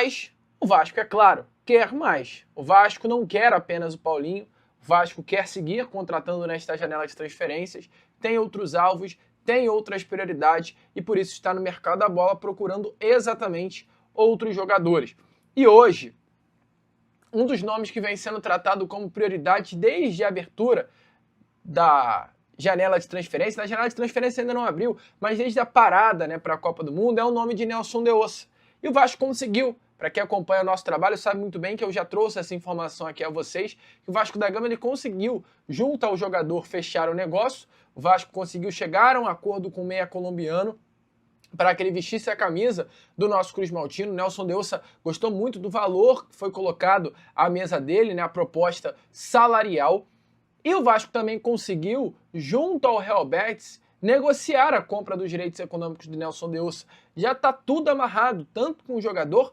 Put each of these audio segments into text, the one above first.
Mas o Vasco, é claro, quer mais. O Vasco não quer apenas o Paulinho, o Vasco quer seguir contratando nesta janela de transferências, tem outros alvos, tem outras prioridades e por isso está no mercado da bola procurando exatamente outros jogadores. E hoje, um dos nomes que vem sendo tratado como prioridade desde a abertura da janela de transferência, na janela de transferência ainda não abriu, mas desde a parada, né, para a Copa do Mundo, é o nome de Nelson de Ossa. E o Vasco conseguiu. Para quem acompanha o nosso trabalho sabe muito bem que eu já trouxe essa informação aqui a vocês, que o Vasco da Gama ele conseguiu, junto ao jogador, fechar o negócio. O Vasco conseguiu chegar a um acordo com o meia colombiano para que ele vestisse a camisa do nosso Cruz Maltino. Nelson de Ossa gostou muito do valor que foi colocado à mesa dele, né, a proposta salarial. E o Vasco também conseguiu, junto ao Real Betis, negociar a compra dos direitos econômicos de Nelson de Ossa. Já está tudo amarrado, tanto com o jogador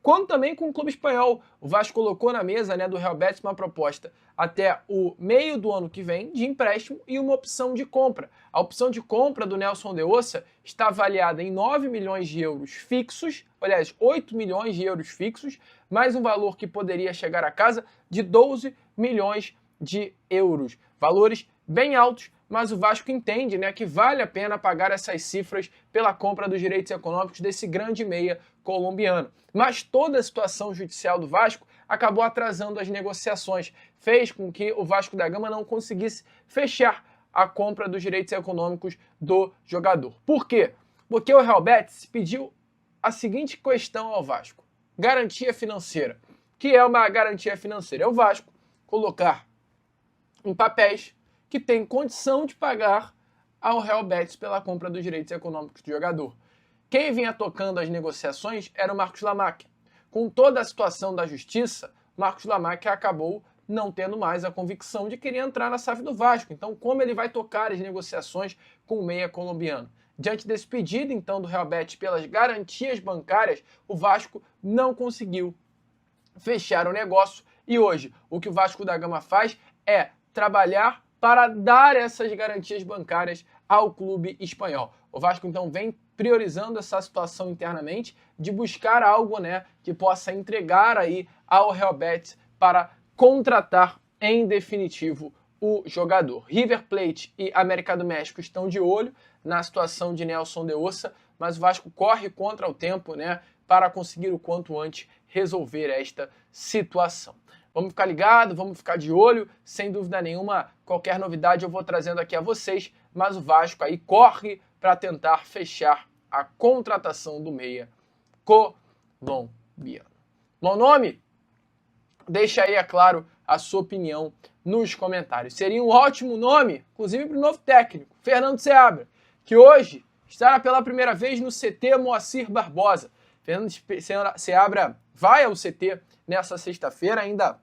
quanto também com o clube espanhol. O Vasco colocou na mesa, né, do Real Betis uma proposta até o meio do ano que vem de empréstimo e uma opção de compra. A opção de compra do Nelson de Ossa está avaliada em 9 milhões de euros fixos, aliás, 8 milhões de euros fixos, mais um valor que poderia chegar a casa de 12 milhões de euros. Valores bem altos, mas o Vasco entende, né, que vale a pena pagar essas cifras pela compra dos direitos econômicos desse grande meia colombiano. Mas toda a situação judicial do Vasco acabou atrasando as negociações, fez com que o Vasco da Gama não conseguisse fechar a compra dos direitos econômicos do jogador. Por quê? Porque o Real Betis pediu a seguinte questão ao Vasco: garantia financeira. Que é uma garantia financeira? É o Vasco colocar em papéis que tem condição de pagar ao Real Betis pela compra dos direitos econômicos do jogador. Quem vinha tocando as negociações era o Marcos Lamáquia. Com toda a situação da justiça, Marcos Lamáquia acabou não tendo mais a convicção de querer entrar na SAF do Vasco. Então, como ele vai tocar as negociações com o meia colombiano? Diante desse pedido, então, do Real Betis pelas garantias bancárias, o Vasco não conseguiu fechar o negócio. E hoje, o que o Vasco da Gama faz é trabalhar para dar essas garantias bancárias ao clube espanhol. O Vasco, então, vem priorizando essa situação internamente de buscar algo, né, que possa entregar aí ao Real Betis para contratar em definitivo o jogador. River Plate e América do México estão de olho na situação de Nelson de Ossa, mas o Vasco corre contra o tempo, né, para conseguir o quanto antes resolver esta situação. Vamos ficar ligado, vamos ficar de olho, sem dúvida nenhuma, qualquer novidade eu vou trazendo aqui a vocês, mas o Vasco aí corre para tentar fechar a contratação do meia colombiano. Bom nome? Deixa aí, é claro, a sua opinião nos comentários. Seria um ótimo nome, inclusive para o novo técnico, Fernando Seabra, que hoje estará pela primeira vez no CT Moacir Barbosa. Fernando Seabra vai ao CT nessa sexta-feira, ainda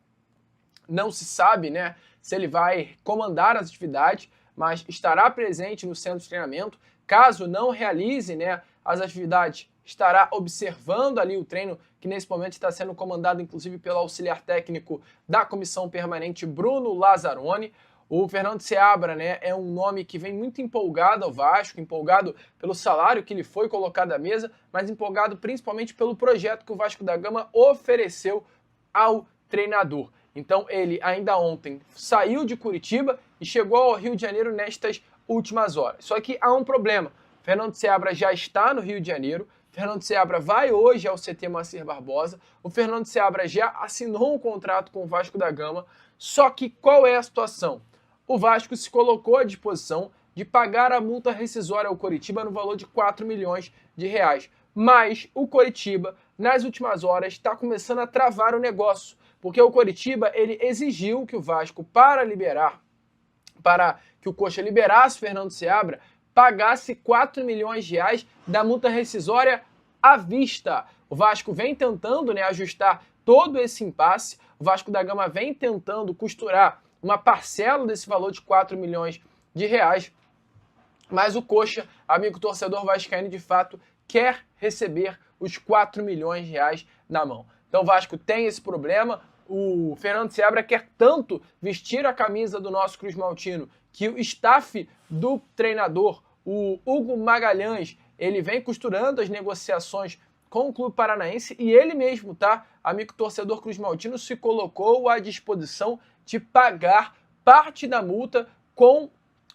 não se sabe, né, se ele vai comandar as atividades, mas estará presente no centro de treinamento. Caso não realize, né, as atividades, estará observando ali o treino, que nesse momento está sendo comandado inclusive pelo auxiliar técnico da comissão permanente, Bruno Lazzaroni. O Fernando Seabra, né, é um nome que vem muito empolgado ao Vasco, empolgado pelo salário que lhe foi colocado à mesa, mas empolgado principalmente pelo projeto que o Vasco da Gama ofereceu ao treinador. Então ele ainda ontem saiu de Curitiba e chegou ao Rio de Janeiro nestas últimas horas. Só que há um problema. Fernando Seabra já está no Rio de Janeiro. Fernando Seabra vai hoje ao CT Moacir Barbosa. O Fernando Seabra já assinou um contrato com o Vasco da Gama. Só que qual é a situação? O Vasco se colocou à disposição de pagar a multa rescisória ao Coritiba no valor de 4 milhões de reais. Mas o Coritiba, nas últimas horas, está começando a travar o negócio. Porque o Coritiba, ele exigiu que o Vasco, para que o Coxa liberasse o Fernando Seabra, pagasse 4 milhões de reais da multa rescisória à vista. O Vasco vem tentando, né, ajustar todo esse impasse. O Vasco da Gama vem tentando costurar uma parcela desse valor de 4 milhões de reais. Mas o Coxa, amigo torcedor vascaíno, de fato, quer receber os 4 milhões de reais na mão. Então o Vasco tem esse problema. O Fernando Seabra quer tanto vestir a camisa do nosso Cruz Maltino que o staff do treinador, o Hugo Magalhães, ele vem costurando as negociações com o Clube Paranaense e ele mesmo, tá? Amigo torcedor Cruz Maltino, se colocou à disposição de pagar parte da multa com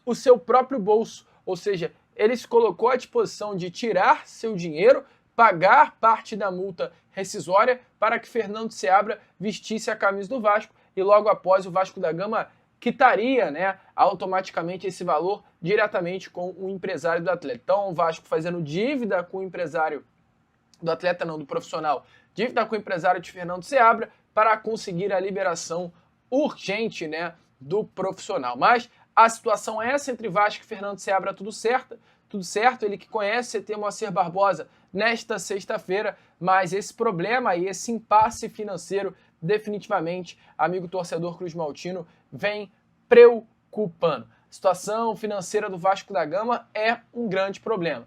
o seu próprio bolso. Ou seja, ele se colocou à disposição de tirar seu dinheiro, pagar parte da multa rescisória para que Fernando Seabra vestisse a camisa do Vasco e logo após o Vasco da Gama quitaria, né, automaticamente esse valor diretamente com o empresário do atleta. Então o Vasco fazendo dívida com o empresário do atleta, não, do profissional, dívida com o empresário de Fernando Seabra para conseguir a liberação urgente, né, do profissional. Mas a situação é essa entre Vasco e Fernando Seabra, tudo certo, ele que conhece CT Moacir Barbosa nesta sexta-feira, mas esse problema e esse impasse financeiro definitivamente, amigo torcedor Cruz Maltino, vem preocupando. A situação financeira do Vasco da Gama é um grande problema.